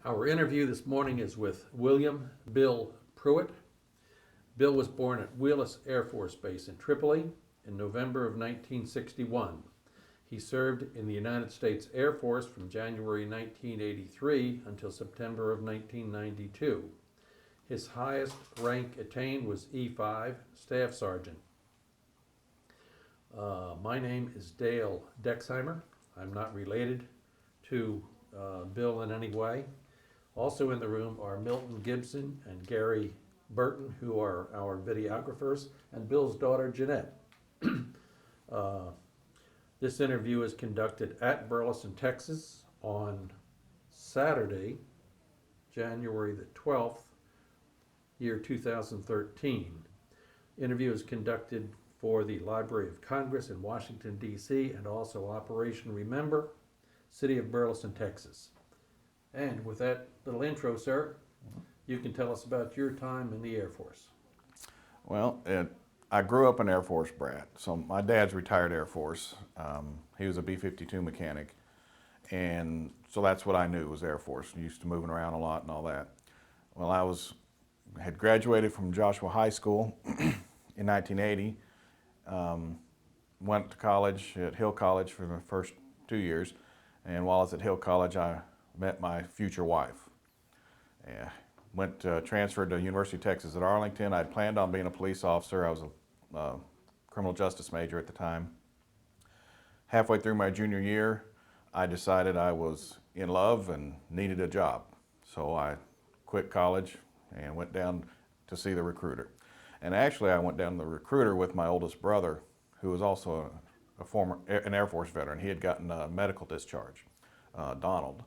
Our interview this morning is with William Bill Pruett. Bill was born at Wheelus Air Force Base in Tripoli in November of 1961. He served in the United States Air Force from January 1983 until September of 1992. His highest rank attained was E5, Staff Sergeant. My name is Dale Dexheimer. I'm not related to Bill in any way. Also in the room are Milton Gibson and Gary Burton, who are our videographers, and Bill's daughter, Jeanette. This interview is conducted at Burleson, Texas on Saturday, January the 12th, year 2013. Interview is conducted for the Library of Congress in Washington, D.C., and also Operation Remember, City of Burleson, Texas. And with that little intro, sir, you can tell us about your time in the Air Force. Well, I grew up an Air Force brat. So my dad's retired Air Force. He was a B-52 mechanic. And so that's what I knew was Air Force. Used to moving around a lot and all that. Well, had graduated from Joshua High School in 1980. Went to college at Hill College for the first 2 years. And while I was at Hill College, I met my future wife. Transferred to University of Texas at Arlington. I'd planned on being a police officer. I was a criminal justice major at the time. Halfway through my junior year, I decided I was in love and needed a job. So I quit college and went down to see the recruiter. And actually, I went down to the recruiter with my oldest brother, who was also an Air Force veteran. He had gotten a medical discharge, Donald.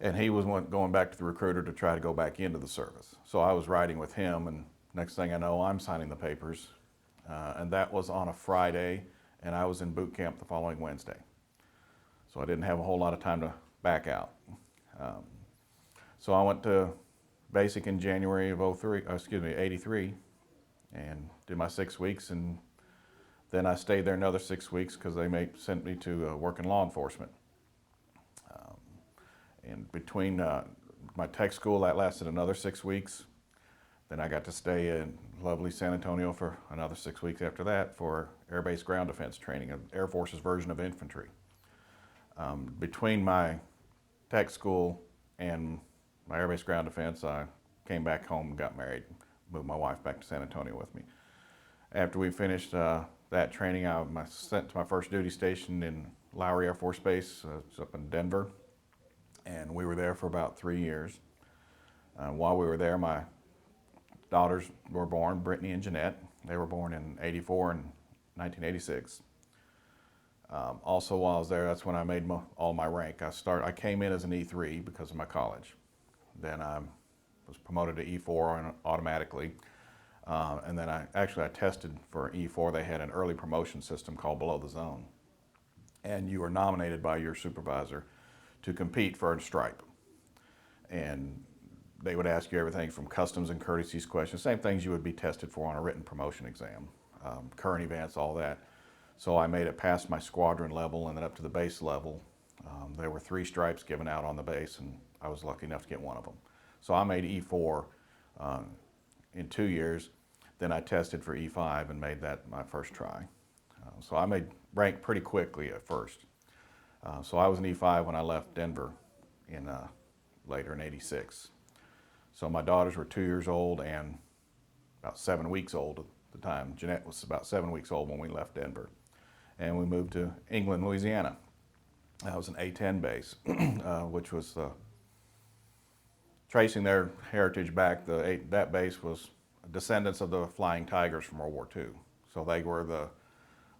And he was going back to the recruiter to try to go back into the service. So I was riding with him, and next thing I know, I'm signing the papers. And that was on a Friday, and I was in boot camp the following Wednesday. So I didn't have a whole lot of time to back out. So I went to basic in January of 83, and did my 6 weeks, and then I stayed there another 6 weeks because they sent me to work in law enforcement. And between my tech school, that lasted another 6 weeks. Then I got to stay in lovely San Antonio for another 6 weeks after that for Air Base ground defense training, Air Force's version of infantry. Between my tech school and my Air Base ground defense, I came back home and got married, moved my wife back to San Antonio with me. After we finished that training, I was sent to my first duty station in Lowry Air Force Base, it's up in Denver. And we were there for about 3 years. While we were there, my daughters were born, Brittany and Jeanette. They were born in '84 and 1986. Also, while I was there, that's when I made all my rank. I came in as an E3 because of my college. Then I was promoted to E4 automatically. And then I tested for E4. They had an early promotion system called Below the Zone. And you were nominated by your supervisor to compete for a stripe. And they would ask you everything from customs and courtesies questions, same things you would be tested for on a written promotion exam, current events, all that. So I made it past my squadron level and then up to the base level. There were 3 stripes given out on the base, and I was lucky enough to get one of them. So I made E4 in 2 years. Then I tested for E5 and made that my first try. So I made rank pretty quickly at first. So I was an E5 when I left Denver later in '86. So my daughters were 2 years old and about 7 weeks old at the time. Jeanette was about 7 weeks old when we left Denver. And we moved to England, Louisiana. That was an A-10 base, which was tracing their heritage back. That base was descendants of the Flying Tigers from World War II. So they were the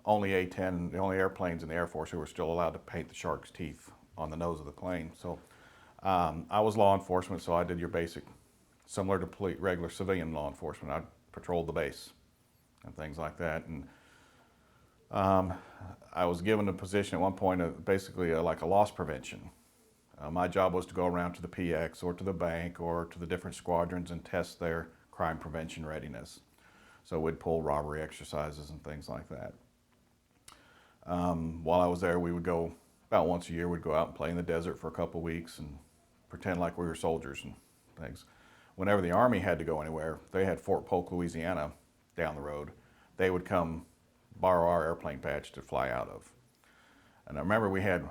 only A-10, the only airplanes in the Air Force who were still allowed to paint the shark's teeth on the nose of the plane. So I was law enforcement, so I did your basic, similar to regular civilian law enforcement. I patrolled the base and things like that. And I was given a position at one point of basically like a loss prevention. My job was to go around to the PX or to the bank or to the different squadrons and test their crime prevention readiness. So we'd pull robbery exercises and things like that. While I was there, we would go, about once a year, we'd go out and play in the desert for a couple weeks and pretend like we were soldiers and things. Whenever the Army had to go anywhere, they had Fort Polk, Louisiana down the road. They would come borrow our airplane patch to fly out of. And I remember we had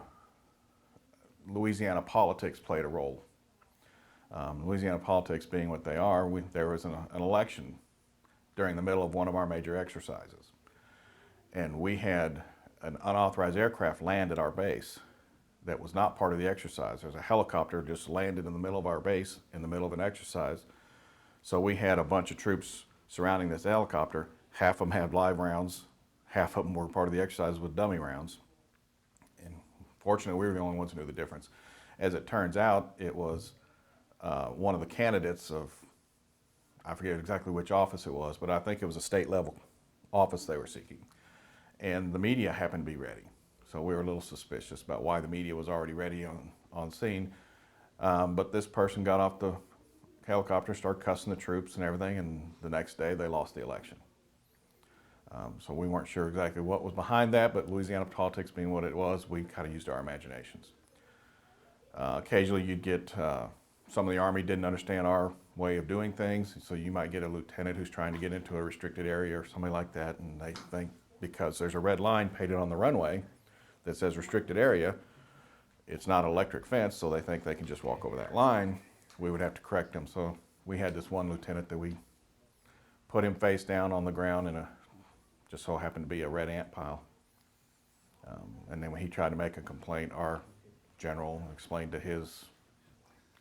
Louisiana politics played a role. Louisiana politics being what they are, there was an election during the middle of one of our major exercises. And we had an unauthorized aircraft land at our base that was not part of the exercise. There's a helicopter just landed in the middle of our base in the middle of an exercise. So we had a bunch of troops surrounding this helicopter. Half of them had live rounds, half of them were part of the exercise with dummy rounds. And fortunately, we were the only ones who knew the difference. As it turns out, it was one of the candidates of, I forget exactly which office it was, but I think it was a state level office they were seeking. And the media happened to be ready. So we were a little suspicious about why the media was already ready on scene. But this person got off the helicopter, started cussing the troops and everything, and the next day they lost the election. So we weren't sure exactly what was behind that, but Louisiana politics being what it was, we kind of used our imaginations. Occasionally you'd get, some of the Army didn't understand our way of doing things, so you might get a lieutenant who's trying to get into a restricted area or something like that, and they think because there's a red line painted on the runway that says restricted area, it's not an electric fence, so they think they can just walk over that line. We would have to correct them. So we had this one lieutenant that we put him face down on the ground in just so happened to be a red ant pile. And then when he tried to make a complaint, our general explained to his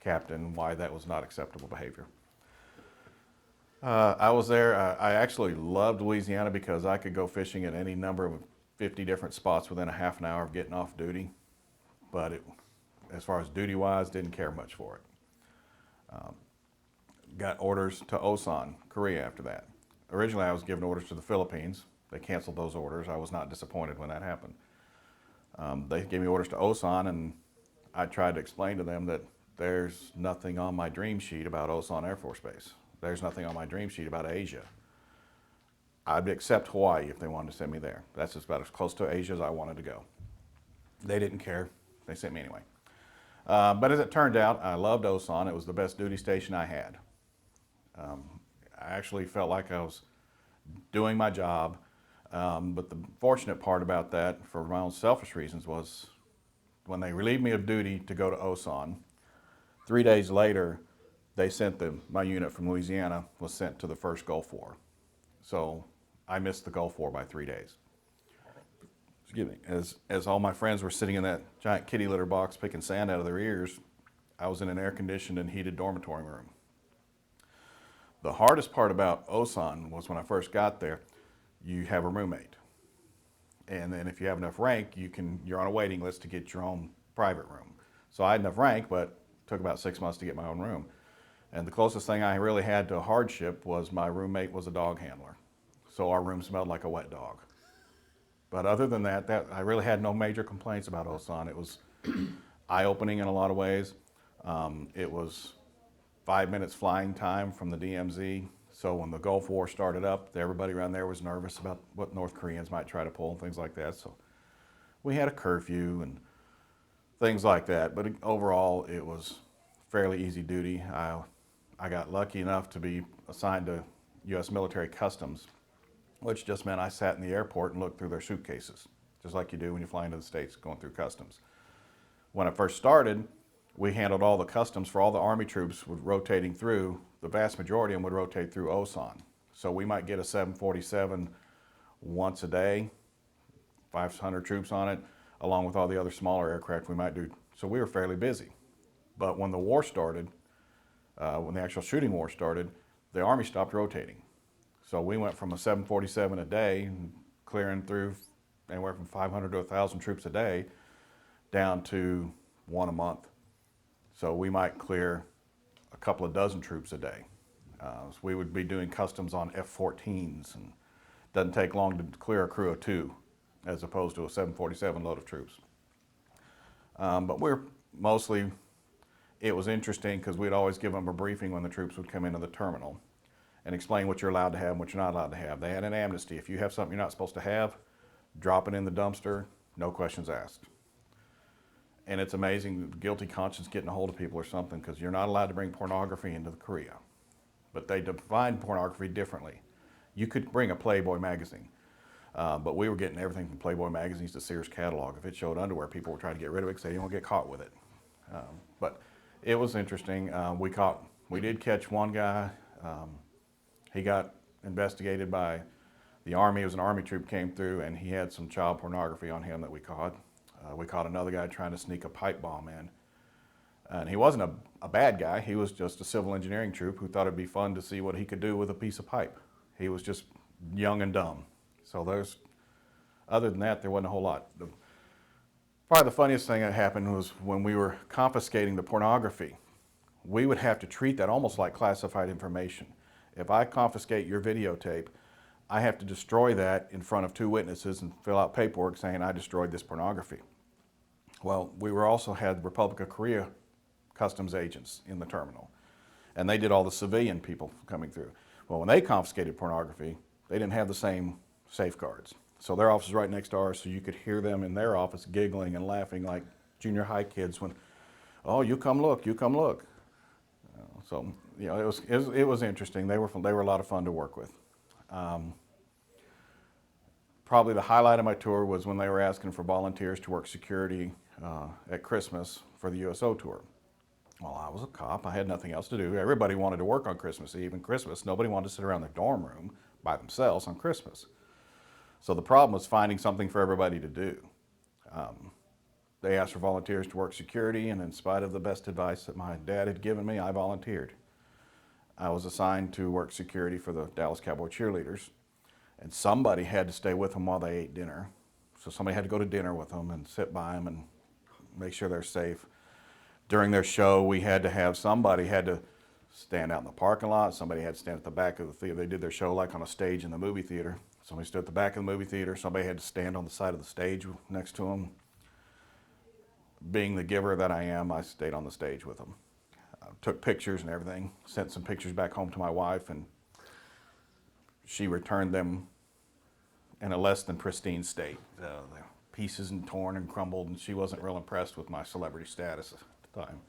captain why that was not acceptable behavior. I was there. I actually loved Louisiana because I could go fishing at any number of 50 different spots within a half an hour of getting off duty. But as far as duty-wise, didn't care much for it. Got orders to Osan, Korea after that. Originally, I was given orders to the Philippines. They canceled those orders. I was not disappointed when that happened. They gave me orders to Osan, and I tried to explain to them that there's nothing on my dream sheet about Osan Air Force Base. There's nothing on my dream sheet about Asia. I'd accept Hawaii if they wanted to send me there. That's just about as close to Asia as I wanted to go. They didn't care. They sent me anyway. But as it turned out, I loved Osan. It was the best duty station I had. I actually felt like I was doing my job. But the fortunate part about that, for my own selfish reasons, was when they relieved me of duty to go to Osan, 3 days later, they sent my unit from Louisiana was sent to the first Gulf War. So I missed the Gulf War by 3 days. Excuse me. As all my friends were sitting in that giant kitty litter box picking sand out of their ears, I was in an air-conditioned and heated dormitory room. The hardest part about Osan was when I first got there, you have a roommate. And then if you have enough rank, you're on a waiting list to get your own private room. So I had enough rank, but it took about 6 months to get my own room. And the closest thing I really had to a hardship was my roommate was a dog handler. So our room smelled like a wet dog. But other than that, I really had no major complaints about Osan. It was eye-opening in a lot of ways. It was 5 minutes flying time from the DMZ. So when the Gulf War started up, everybody around there was nervous about what North Koreans might try to pull and things like that. So we had a curfew and things like that. But overall, it was fairly easy duty. I got lucky enough to be assigned to U.S. military customs, which just meant I sat in the airport and looked through their suitcases, just like you do when you fly into the States going through customs. When I first started, we handled all the customs for all the Army troops rotating through. The vast majority of them would rotate through Osan. So we might get a 747 once a day, 500 troops on it, along with all the other smaller aircraft we might do. So we were fairly busy. But when the war started, when the actual shooting war started, the Army stopped rotating. So we went from a 747 a day, clearing through anywhere from 500 to 1,000 troops a day, down to one a month. So we might clear a couple of dozen troops a day. So we would be doing customs on F-14s, and it doesn't take long to clear a crew of 2, as opposed to a 747 load of troops. But it was interesting because we'd always give them a briefing when the troops would come into the terminal and explain what you're allowed to have and what you're not allowed to have. They had an amnesty. If you have something you're not supposed to have, drop it in the dumpster, no questions asked. And it's amazing, the guilty conscience getting a hold of people or something, because you're not allowed to bring pornography into Korea. But they define pornography differently. You could bring a Playboy magazine, but we were getting everything from Playboy magazines to Sears catalog. If it showed underwear, people were trying to get rid of it because they didn't want to get caught with it. But it was interesting. We did catch one guy. He got investigated by the Army. It was an Army troop came through, and he had some child pornography on him that we caught. We caught another guy trying to sneak a pipe bomb in. And he wasn't a bad guy. He was just a civil engineering troop who thought it'd be fun to see what he could do with a piece of pipe. He was just young and dumb. So other than that, there wasn't a whole lot. Probably the funniest thing that happened was when we were confiscating the pornography. We would have to treat that almost like classified information. If I confiscate your videotape, I have to destroy that in front of 2 witnesses and fill out paperwork saying I destroyed this pornography. Well, we also had Republic of Korea customs agents in the terminal, and they did all the civilian people coming through. Well, when they confiscated pornography, they didn't have the same safeguards. So their office was right next to ours, so you could hear them in their office giggling and laughing like junior high kids when, oh, you come look, you come look. So it was interesting. They were a lot of fun to work with. Probably the highlight of my tour was when they were asking for volunteers to work security at Christmas for the USO tour. Well, I was a cop. I had nothing else to do. Everybody wanted to work on Christmas Eve and Christmas. Nobody wanted to sit around their dorm room by themselves on Christmas. So the problem was finding something for everybody to do. They asked for volunteers to work security, and in spite of the best advice that my dad had given me, I volunteered. I was assigned to work security for the Dallas Cowboy cheerleaders, and somebody had to stay with them while they ate dinner. So somebody had to go to dinner with them and sit by them and make sure they're safe. During their show, somebody had to stand out in the parking lot. Somebody had to stand at the back of the theater. They did their show like on a stage in the movie theater. Somebody stood at the back of the movie theater. Somebody had to stand on the side of the stage next to them. Being the giver that I am, I stayed on the stage with them. Took pictures and everything. Sent some pictures back home to my wife, and she returned them in a less than pristine state. The pieces and torn and crumbled, and she wasn't real impressed with my celebrity status at the time.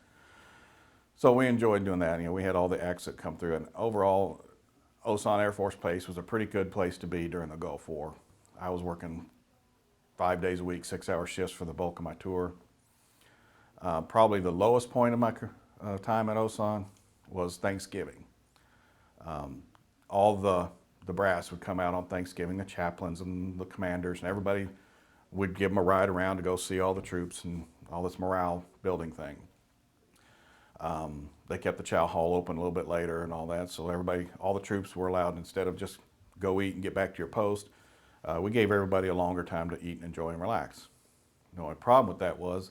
So we enjoyed doing that. We had all the acts that come through, and overall, Osan Air Force Base was a pretty good place to be during the Gulf War. I was working 5 days a week, 6-hour shifts for the bulk of my tour. Probably the lowest point of my time at Osan was Thanksgiving. All the brass would come out on Thanksgiving, the chaplains and the commanders, and everybody would give them a ride around to go see all the troops and all this morale building thing. They kept the chow hall open a little bit later and all that, so all the troops were allowed, instead of just go eat and get back to your post, we gave everybody a longer time to eat and enjoy and relax. The only problem with that was,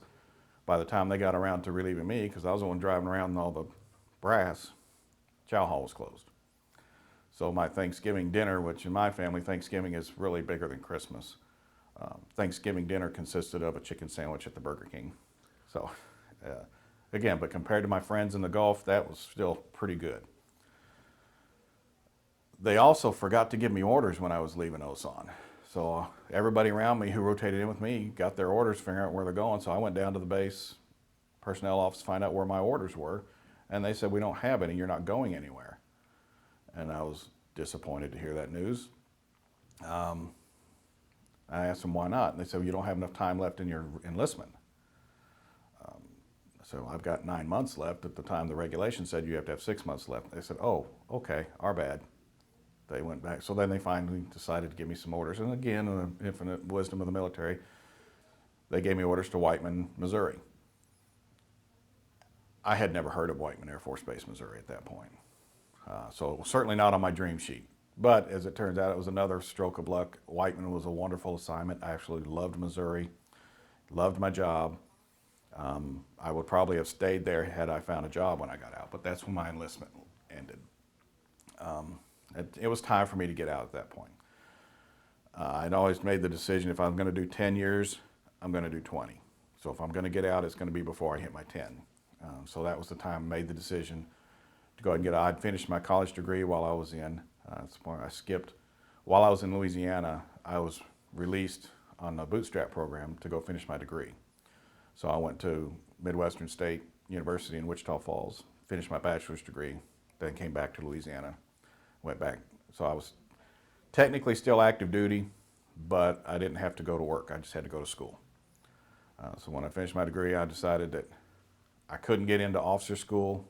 by the time they got around to relieving me, because I was the one driving around in all the brass, chow hall was closed. So my Thanksgiving dinner, which in my family, Thanksgiving is really bigger than Christmas. Thanksgiving dinner consisted of a chicken sandwich at the Burger King. So again, but compared to my friends in the Gulf, that was still pretty good. They also forgot to give me orders when I was leaving Osan. So everybody around me who rotated in with me got their orders, figuring out where they're going. So I went down to the base personnel office to find out where my orders were. And they said, we don't have any, you're not going anywhere. And I was disappointed to hear that news. I asked them why not. And they said, well, you don't have enough time left in your enlistment. So I've got 9 months left. At the time the regulation said you have to have 6 months left. They said, oh, okay, our bad. They went back. So then they finally decided to give me some orders. And again, in the infinite wisdom of the military, they gave me orders to Whiteman, Missouri. I had never heard of Whiteman Air Force Base, Missouri at that point. So it was certainly not on my dream sheet. But as it turns out, it was another stroke of luck. Whiteman was a wonderful assignment. I actually loved Missouri, loved my job. I would probably have stayed there had I found a job when I got out, but that's when my enlistment ended. It was time for me to get out at that point. I'd always made the decision, if I'm going to do 10 years, I'm going to do 20. So if I'm going to get out, it's going to be before I hit my 10. So that was the time I made the decision to go ahead and get out. I'd finished my college degree while I was in. I skipped. While I was in Louisiana, I was released on a bootstrap program to go finish my degree. So I went to Midwestern State University in Wichita Falls, finished my bachelor's degree, then came back to Louisiana, went back. So I was technically still active duty, but I didn't have to go to work. I just had to go to school. So when I finished my degree, I decided that I couldn't get into officer school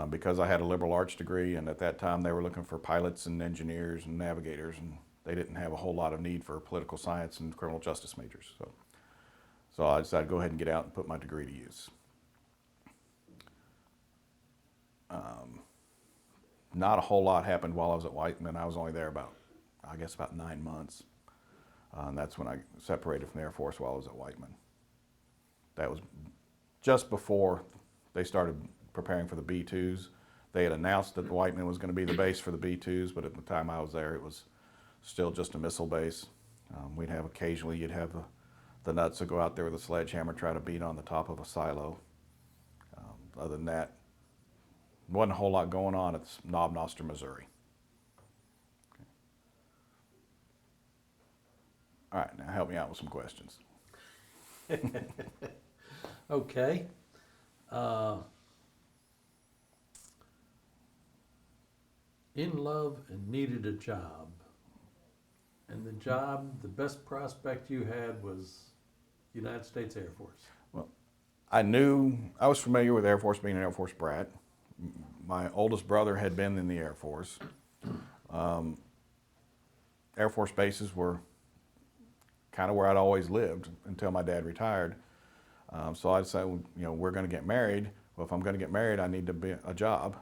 because I had a liberal arts degree, and at that time they were looking for pilots and engineers and navigators, and they didn't have a whole lot of need for political science and criminal justice majors. So I decided to go ahead and get out and put my degree to use. Not a whole lot happened while I was at Whiteman. I was only there about 9 months. And that's when I separated from the Air Force while I was at Whiteman. That was just before they started preparing for the B-2s. They had announced that Whiteman was going to be the base for the B-2s, but at the time I was there, it was still just a missile base. We'd have occasionally, you'd have the nuts that go out there with a sledgehammer, try to beat on the top of a silo. Other than that, wasn't a whole lot going on at Knob Noster, Missouri. Okay. All right, now help me out with some questions. Okay. In love and needed a job. And the job, the best prospect you had was United States Air Force. Well, I was familiar with Air Force, being an Air Force brat. My oldest brother had been in the Air Force. Air Force bases were kind of where I'd always lived until my dad retired. So I decided, we're going to get married. Well, if I'm going to get married, I need to be a job.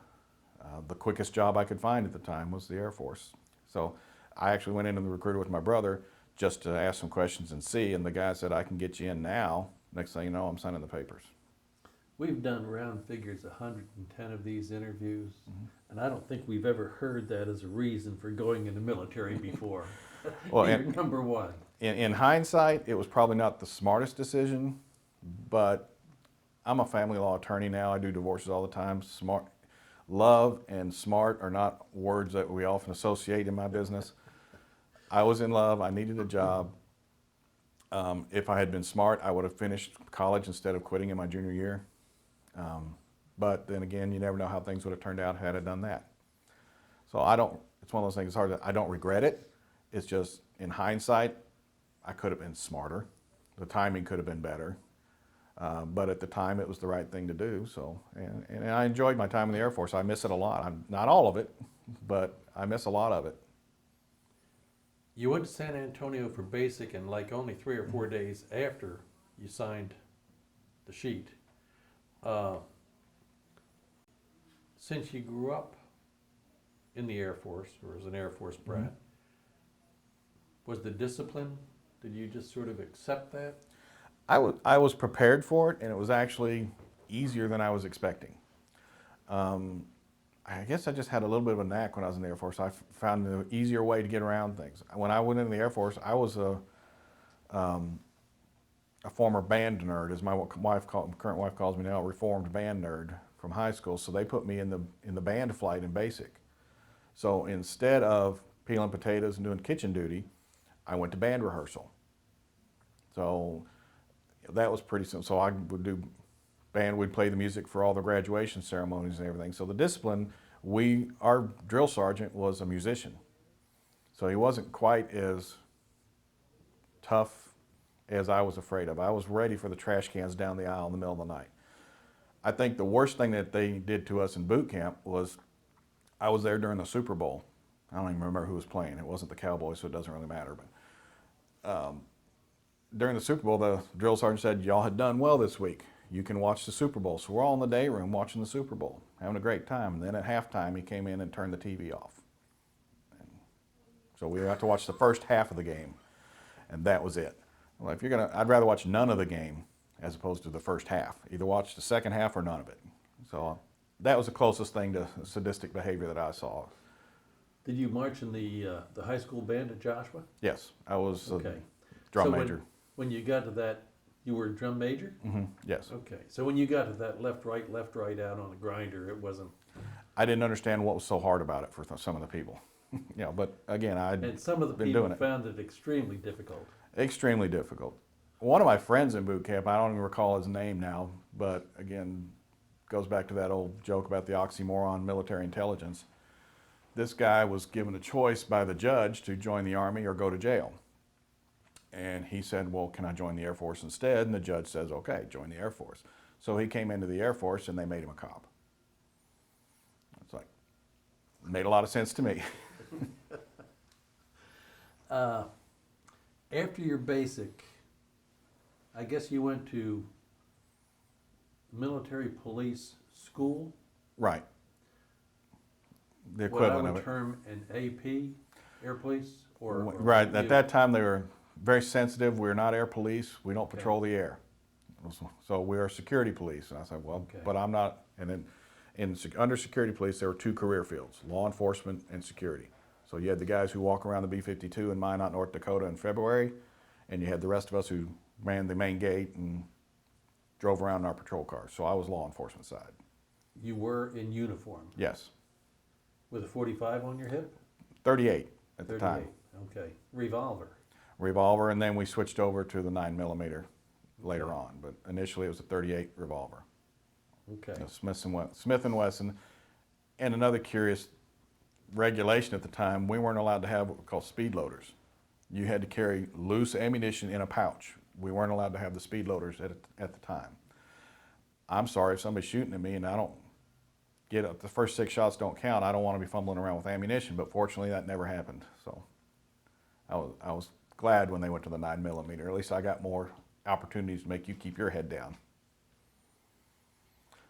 The quickest job I could find at the time was the Air Force. So I actually went into the recruiter with my brother just to ask some questions and see, and the guy said, I can get you in now. Next thing you know, I'm signing the papers. We've done round figures 110 of these interviews, and I don't think we've ever heard that as a reason for going in the military before. Well, You're number one. In hindsight, it was probably not the smartest decision, but I'm a family law attorney now. I do divorces all the time. Love and smart are not words that we often associate in my business. I was in love. I needed a job. If I had been smart, I would have finished college instead of quitting in my junior year. But then again, you never know how things would have turned out had I done that. So it's one of those things, I don't regret it. It's just, in hindsight, I could have been smarter. The timing could have been better. But at the time, it was the right thing to do. So, and I enjoyed my time in the Air Force. I miss it a lot. Not all of it, but I miss a lot of it. You went to San Antonio for basic, and like only 3 or 4 days after you signed the sheet. Since you grew up in the Air Force, or as an Air Force brat, was the discipline, did you just sort of accept that? I was prepared for it, and it was actually easier than I was expecting. I guess I just had a little bit of a knack when I was in the Air Force. I found an easier way to get around things. When I went into the Air Force, I was a former band nerd, as my current wife calls me now, a reformed band nerd from high school. So they put me in the band flight in basic. So instead of peeling potatoes and doing kitchen duty, I went to band rehearsal. So that was pretty simple. So I would do band, we'd play the music for all the graduation ceremonies and everything. So the discipline, our drill sergeant was a musician. So he wasn't quite as tough as I was afraid of. I was ready for the trash cans down the aisle in the middle of the night. I think the worst thing that they did to us in boot camp was, I was there during the Super Bowl. I don't even remember who was playing. It wasn't the Cowboys, so it doesn't really matter. But during the Super Bowl, the drill sergeant said, y'all had done well this week. You can watch the Super Bowl. So we're all in the day room watching the Super Bowl, having a great time. And then at halftime, he came in and turned the TV off. And so we got to watch the first half of the game, and that was it. Well, I'd rather watch none of the game as opposed to the first half. Either watch the second half or none of it. So that was the closest thing to sadistic behavior that I saw. Did you march in the high school band at Joshua? Yes, I was Okay. drum So major. When you got to that, you were a drum major? Yes. Okay. So when you got to that left, right out on the grinder, it wasn't. I didn't understand what was so hard about it for some of the people. But again, And some of the been people doing it. found it extremely difficult. Extremely difficult. One of my friends in boot camp, I don't even recall his name now, but again, goes back to that old joke about the oxymoron military intelligence. This guy was given a choice by the judge to join the Army or go to jail. And he said, well, can I join the Air Force instead? And the judge says, okay, join the Air Force. So he came into the Air Force and they made him a cop. It's like, made a lot of sense to me. After your basic, I guess you went to military police school? Right. The What I equivalent of would it. term an AP, Air Police? Or Right. At you? that time, they were very sensitive. We're not air police. We don't Okay. patrol the air. So we are security police. And I said, well, Okay. but I'm not. And then under security police, there were two career fields, law enforcement and security. So you had the guys who walk around the B-52 in Minot, North Dakota in February, and you had the rest of us who manned the main gate and drove around in our patrol cars. So I was law enforcement side. You were in uniform Yes. with a 45 on your hip? 38 at the time. Okay. Revolver. Revolver, and then we switched over to the 9mm later on. But initially it was a 38 revolver. Okay. Smith and Wesson. And another curious regulation at the time, we weren't allowed to have what we call speed loaders. You had to carry loose ammunition in a pouch. We weren't allowed to have the speed loaders at the time. I'm sorry if somebody's shooting at me and I don't get it, the first 6 shots don't count. I don't want to be fumbling around with ammunition, but fortunately that never happened. So I was glad when they went to the 9mm. At least I got more opportunities to make you keep your head down.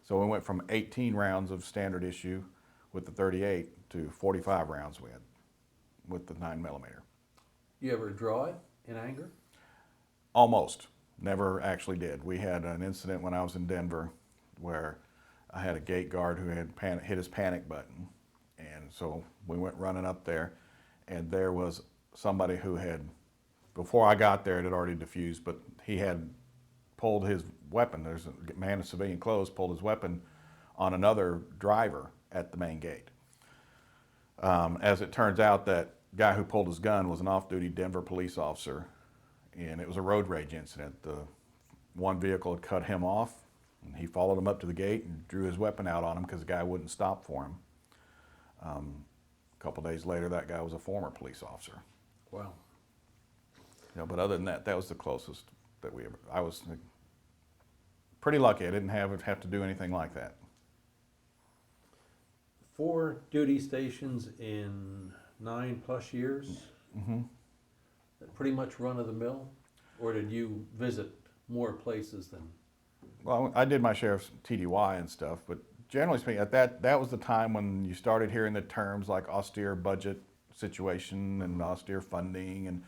So we went from 18 rounds of standard issue with the 38 to 45 rounds we had with the 9mm. You ever draw it in anger? Almost. Never actually did. We had an incident when I was in Denver where I had a gate guard who had hit his panic button. And so we went running up there, and there was somebody who had, before I got there, it had already diffused, but he had pulled his weapon. There's a man in civilian clothes pulled his weapon on another driver at the main gate. As it turns out, that guy who pulled his gun was an off-duty Denver police officer, and it was a road rage incident. The one vehicle had cut him off, and he followed him up to the gate and drew his weapon out on him because the guy wouldn't stop for him. A couple days later, that guy was a former police officer. Wow. You know, but other than that, that was the closest that we ever. I was pretty lucky. I didn't have to do anything like that. 4 duty stations in 9+ years? Mm-hmm. Pretty much run of the mill? Or did you visit more places than? Well, I did my share of TDY and stuff, but generally speaking, that was the time when you started hearing the terms like austere budget situation and austere funding and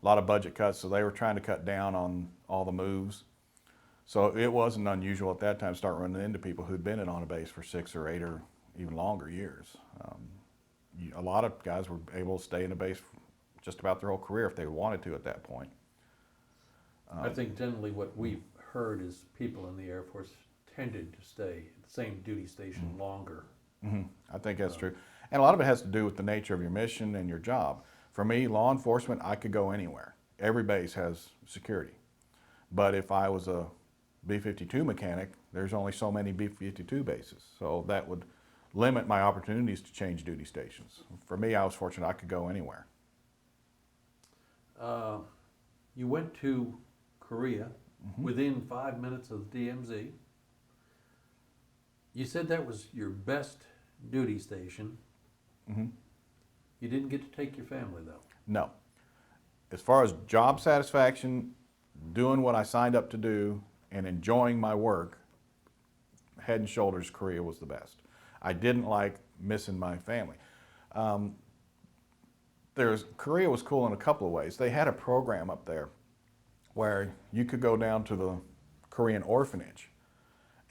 a lot of budget cuts. So they were trying to cut down on all the moves. So it wasn't unusual at that time to start running into people who'd been on a base for 6 or 8 or even longer years. A lot of guys were able to stay in a base just about their whole career if they wanted to at that point. I think generally what we've heard is people in the Air Force tended to stay at the same duty station longer. Mm-hmm. I think that's true. And a lot of it has to do with the nature of your mission and your job. For me, law enforcement, I could go anywhere. Every base has security. But if I was a B-52 mechanic, there's only so many B-52 bases. So that would limit my opportunities to change duty stations. For me, I was fortunate I could go anywhere. You went to Korea within 5 minutes of the DMZ. You said that was your best duty station. Mm-hmm. You didn't get to take your family though. No. As far as job satisfaction, doing what I signed up to do, and enjoying my work, head and shoulders Korea was the best. I didn't like missing my family. Korea was cool in a couple of ways. They had a program up there where you could go down to the Korean orphanage,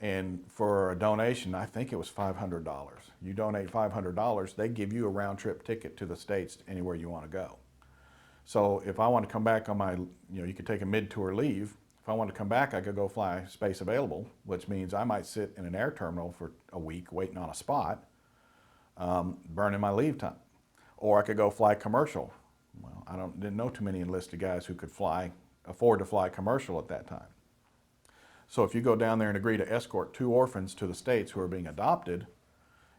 and for a donation, I think it was $500. You donate $500, they give you a round trip ticket to the States anywhere you want to go. So if I want to come back on my, you could take a mid-tour leave. If I want to come back, I could go fly space available, which means I might sit in an air terminal for a week waiting on a spot, burning my leave time. Or I could go fly commercial. Well, didn't know too many enlisted guys who could fly afford to fly commercial at that time. So if you go down there and agree to escort 2 orphans to the States who are being adopted,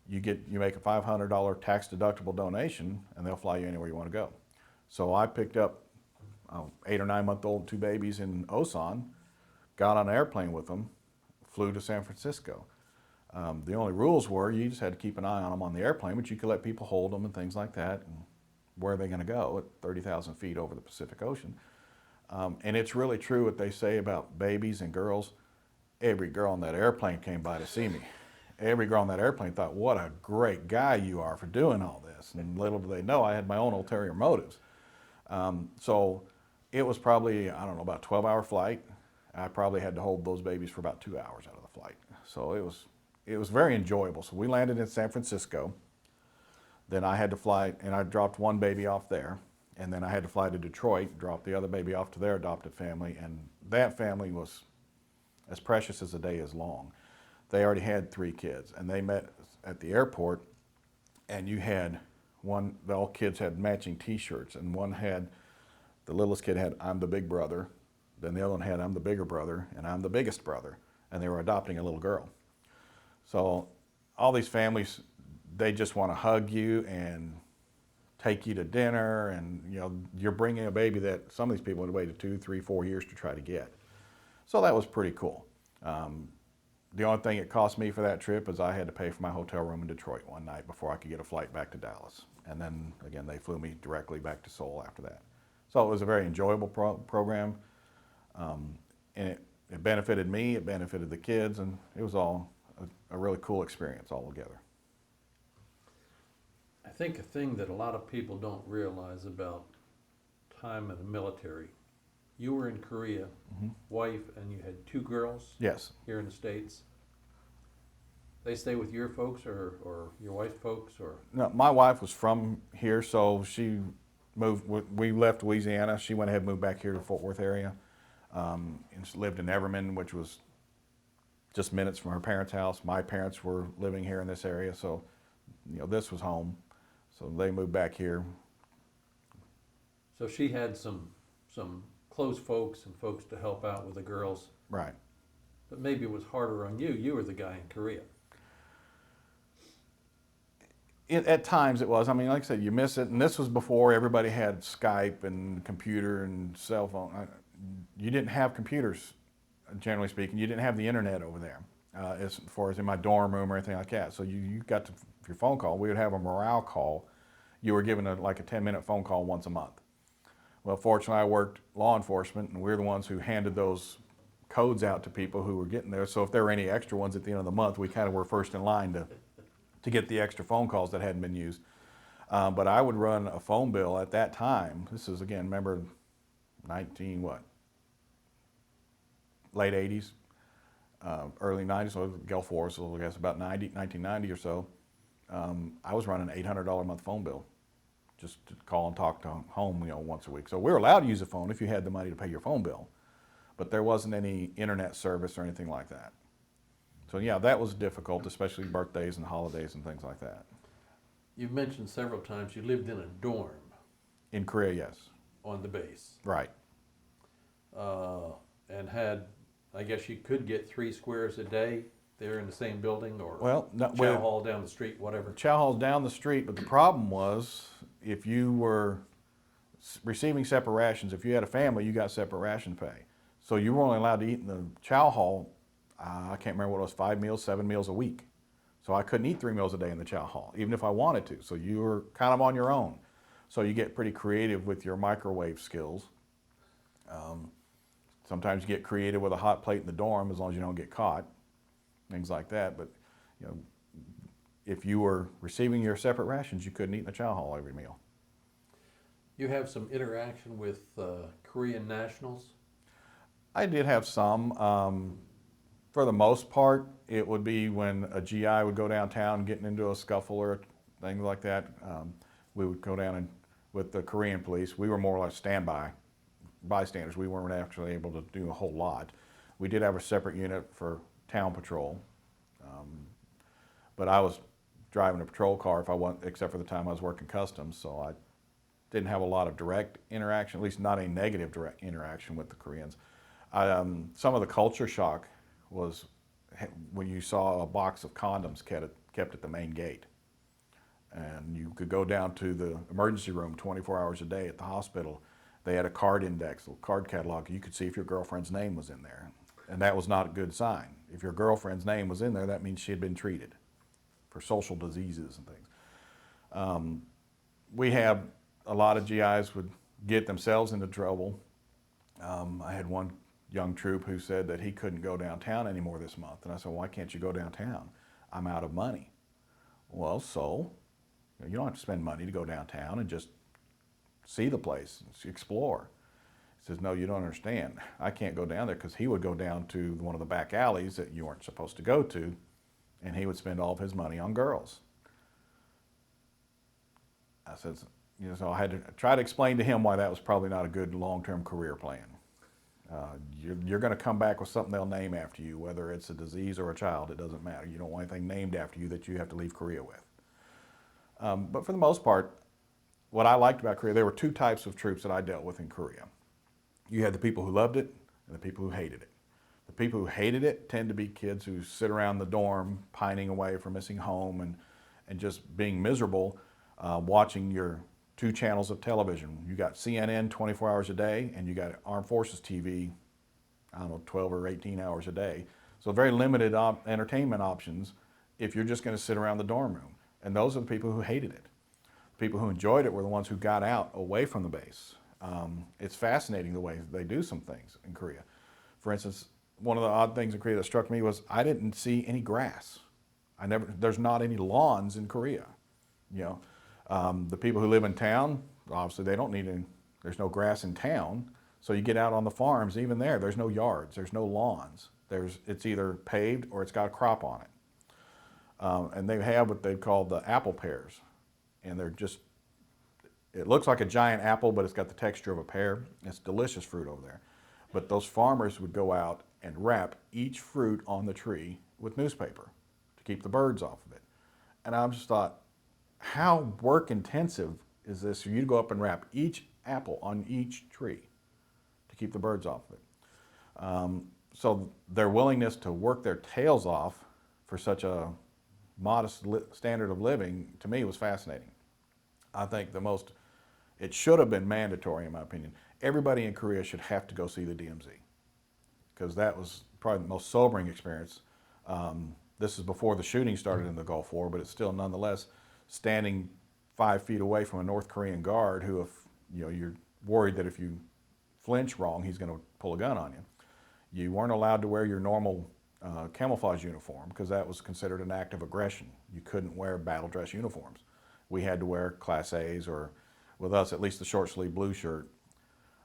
you make a $500 tax deductible donation, and they'll fly you anywhere you want to go. So I picked up 8 or 9 month old 2 babies in Osan, got on an airplane with them, flew to San Francisco. The only rules were you just had to keep an eye on them on the airplane, but you could let people hold them and things like that. And where are they going to go at 30,000 feet over the Pacific Ocean? And it's really true what they say about babies and girls. Every girl on that airplane came by to see me. Every girl on that airplane thought, what a great guy you are for doing all this. And little do they know, I had my own ulterior motives. So it was probably, I don't know, about a 12-hour flight. I probably had to hold those babies for about 2 hours out of the flight. So it was very enjoyable. So we landed in San Francisco. Then I had to fly, and I dropped one baby off there. And then I had to fly to Detroit, drop the other baby off to their adopted family. And that family was as precious as the day is long. They already had 3 kids, and they met at the airport, and you had all kids had matching t-shirts, and the littlest kid had, I'm the big brother, then the other one had, I'm the bigger brother, and I'm the biggest brother, and they were adopting a little girl. So all these families, they just want to hug you and take you to dinner, and you're bringing a baby that some of these people had waited 2, 3, 4 years to try to get. So that was pretty cool. The only thing it cost me for that trip is I had to pay for my hotel room in Detroit one night before I could get a flight back to Dallas. And then again, they flew me directly back to Seoul after that. So it was a very enjoyable program. And it benefited me, it benefited the kids, and it was all a really cool experience altogether. I think a thing that a lot of people don't realize about time in the military, you were in Korea, wife, and you had 2 girls. Yes. Here in the States. They stay with your folks or your wife's folks or? No, my wife was from here, so she moved. We left Louisiana. She went ahead and moved back here to the Fort Worth area, and she lived in Everman, which was just minutes from her parents' house. My parents were living here in this area, so this was home. So they moved back here. So she had some close folks and folks to help out with the girls. Right. But maybe it was harder on you. You were the guy in Korea. At times it was. I mean, like I said, you miss it. And this was before everybody had Skype and computer and cell phone. You didn't have computers, generally speaking. You didn't have the internet over there, as far as in my dorm room or anything like that. So you got to, your phone call, we would have a morale call. You were given like a 10-minute phone call once a month. Well, fortunately, I worked law enforcement, and we're the ones who handed those codes out to people who were getting there. So if there were any extra ones at the end of the month, we kind of were first in line to get the extra phone calls that hadn't been used. But I would run a phone bill at that time. This is, again, remember, late 80s, early 90s, so Gulf War, so I guess about 1990 or so. I was running an $800 a month phone bill, just to call and talk to home, once a week. So we were allowed to use a phone if you had the money to pay your phone bill, but there wasn't any internet service or anything like that. So yeah, that was difficult, especially birthdays and holidays and things like that. You've mentioned several times you lived in a dorm. In Korea, yes. On the base. Right. And had, I guess you could get 3 squares a day there in the same building, or Chow Hall down the street, whatever. Chow Hall's down the street, but the problem was if you were receiving separate rations, if you had a family, you got separate ration pay. So you were only allowed to eat in the Chow Hall, I can't remember what it was, 5 meals, 7 meals a week. So I couldn't eat 3 meals a day in the Chow Hall, even if I wanted to. So you were kind of on your own. So you get pretty creative with your microwave skills. Sometimes you get creative with a hot plate in the dorm, as long as you don't get caught, things like that. But if you were receiving your separate rations, you couldn't eat in the Chow Hall every meal. You have some interaction with Korean nationals? I did have some. For the most part, it would be when a GI would go downtown getting into a scuffle or things like that. We would go down with the Korean police. We were more or less bystanders. We weren't actually able to do a whole lot. We did have a separate unit for town patrol, but I was driving a patrol car except for the time I was working customs, so I didn't have a lot of direct interaction, at least not a negative direct interaction with the Koreans. Some of the culture shock was when you saw a box of condoms kept at the main gate. And you could go down to the emergency room 24 hours a day at the hospital. They had a card index, a card catalog. You could see if your girlfriend's name was in there. And that was not a good sign. If your girlfriend's name was in there, that means she had been treated for social diseases and things. We had a lot of GIs would get themselves into trouble. I had one young troop who said that he couldn't go downtown anymore this month. And I said, why can't you go downtown? I'm out of money. Well, so you don't have to spend money to go downtown and just see the place, explore. He says, no, you don't understand. I can't go down there, because he would go down to one of the back alleys that you weren't supposed to go to, and he would spend all of his money on girls. I said, so I had to try to explain to him why that was probably not a good long-term career plan. You're going to come back with something they'll name after you, whether it's a disease or a child, it doesn't matter. You don't want anything named after you that you have to leave Korea with. But for the most part, what I liked about Korea, there were two types of troops that I dealt with in Korea. You had the people who loved it and the people who hated it. The people who hated it tend to be kids who sit around the dorm pining away for missing home and just being miserable, watching your two channels of television. You got CNN 24 hours a day, and you got Armed Forces TV, I don't know, 12 or 18 hours a day. So very limited entertainment options if you're just going to sit around the dorm room. And those are the people who hated it. The people who enjoyed it were the ones who got out away from the base. It's fascinating the way they do some things in Korea. For instance, one of the odd things in Korea that struck me was I didn't see any grass. There's not any lawns in Korea. You know, the people who live in town, obviously they don't need any, there's no grass in town. So you get out on the farms, even there's no yards, there's no lawns. It's either paved or it's got a crop on it. And they have what they call the apple pears. And they're just, it looks like a giant apple, but it's got the texture of a pear. It's delicious fruit over there. But those farmers would go out and wrap each fruit on the tree with newspaper to keep the birds off of it. And I just thought, how work intensive is this for you to go up and wrap each apple on each tree to keep the birds off of it? So their willingness to work their tails off for such a modest standard of living, to me, was fascinating. I think it should have been mandatory, in my opinion. Everybody in Korea should have to go see the DMZ, because that was probably the most sobering experience. This is before the shooting started in the Gulf War, but it's still nonetheless standing 5 feet away from a North Korean guard who, if you're worried that if you flinch wrong, he's going to pull a gun on you. You weren't allowed to wear your normal camouflage uniform, because that was considered an act of aggression. You couldn't wear battle dress uniforms. We had to wear Class A's, or with us at least the short sleeve blue shirt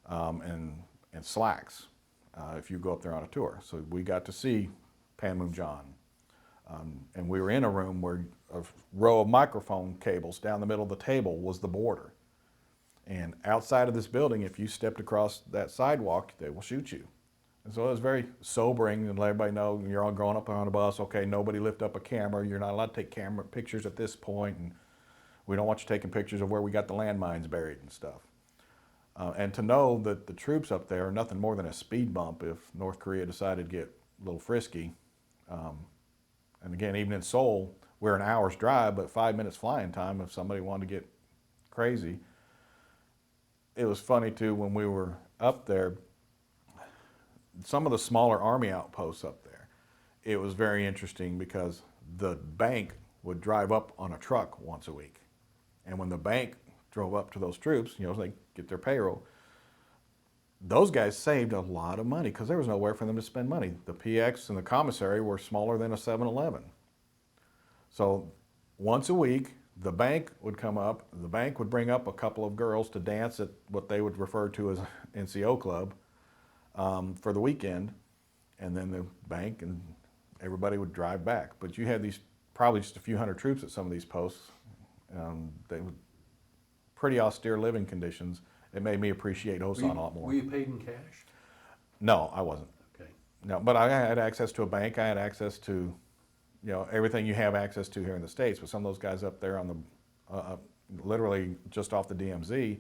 and slacks if you go up there on a tour. So we got to see Panmunjom. And we were in a room where a row of microphone cables down the middle of the table was the border. And outside of this building, if you stepped across that sidewalk, they will shoot you. And so it was very sobering, and let everybody know you're all growing up on a bus. Okay, nobody lift up a camera. You're not allowed to take camera pictures at this point, and we don't want you taking pictures of where we got the landmines buried and stuff. And to know that the troops up there are nothing more than a speed bump if North Korea decided to get a little frisky. And again, even in Seoul, we're an hour's drive, but 5 minutes flying time if somebody wanted to get crazy. It was funny too, when we were up there, some of the smaller army outposts up there, it was very interesting because the bank would drive up on a truck once a week. And when the bank drove up to those troops, they get their payroll, those guys saved a lot of money because there was nowhere for them to spend money. The PX and the commissary were smaller than a 7-Eleven. So once a week, the bank would come up, the bank would bring up a couple of girls to dance at what they would refer to as NCO club for the weekend, and then the bank and everybody would drive back. But you had these probably just a few hundred troops at some of these posts. They were pretty austere living conditions. It made me appreciate Osan a lot more. Were you paid in cash? No, I wasn't. Okay. No, but I had access to a bank. I had access to, everything you have access to here in the States. But some of those guys up there on the, literally just off the DMZ,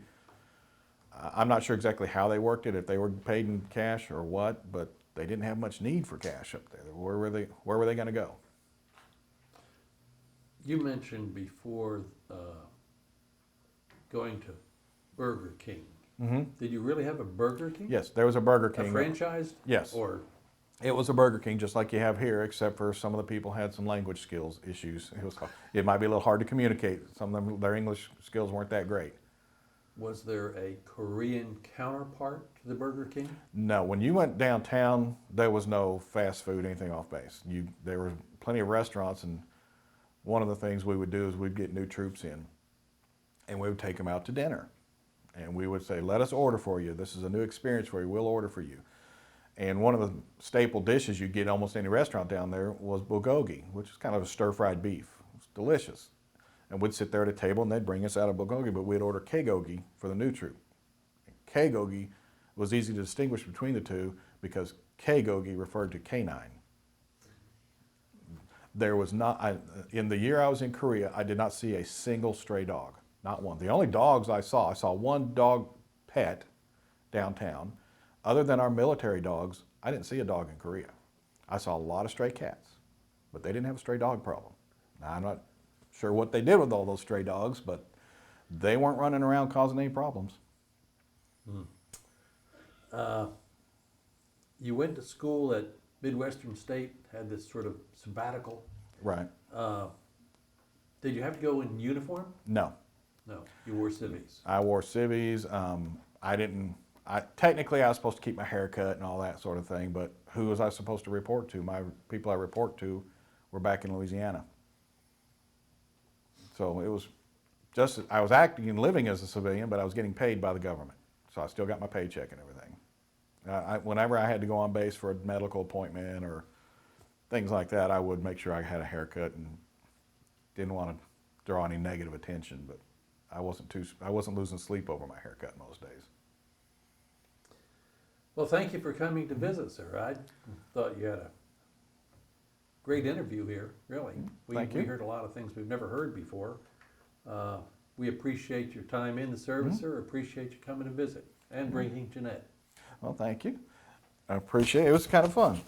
I'm not sure exactly how they worked it, if they were paid in cash or what, but they didn't have much need for cash up there. Where were they going to go? You mentioned before going to Burger King. Mm-hmm. Did you really have a Burger King? Yes, there was a Burger A King. franchised? Yes. Or It was a Burger King, just like you have here, except for some of the people had some language skills issues. It might be a little hard to communicate. Some of them, their English skills weren't that great. was there a Korean counterpart to the Burger King? No, when you went downtown, there was no fast food, anything off base. There were plenty of restaurants, and one of the things we would do is we'd get new troops in, and we would take them out to dinner. And we would say, let us order for you. This is a new experience for you. We'll order for you. And one of the staple dishes you'd get almost any restaurant down there was bulgogi, which is kind of a stir-fried beef. It's delicious. And we'd sit there at a table and they'd bring us out a bulgogi, but we'd order kegogi for the new troop. Kegogi was easy to distinguish between the two because kegogi referred to canine. There was not, in the year I was in Korea, I did not see a single stray dog, not one. The only dogs I saw one dog pet downtown. Other than our military dogs, I didn't see a dog in Korea. I saw a lot of stray cats, but they didn't have a stray dog problem. Now, I'm not sure what they did with all those stray dogs, but they weren't running around causing any problems. You went to school at Midwestern State, had this sort of sabbatical. Right. Did you have to go in uniform? No. No, you wore civvies. I wore civvies. Technically, I was supposed to keep my hair cut and all that sort of thing, but who was I supposed to report to? My people I report to were back in Louisiana. So it was just, I was acting and living as a civilian, but I was getting paid by the government. So I still got my paycheck and everything. Whenever I had to go on base for a medical appointment or things like that, I would make sure I had a haircut and didn't want to draw any negative attention, but I wasn't losing sleep over my haircut most days. Well, thank you for coming to visit, sir. I thought you had a great interview here, really. Thank you. We heard a lot of things we've never heard before. We appreciate your time in the service, sir. Appreciate you coming to visit and bringing Jeanette. Well, thank you. I appreciate it. It was kind of fun.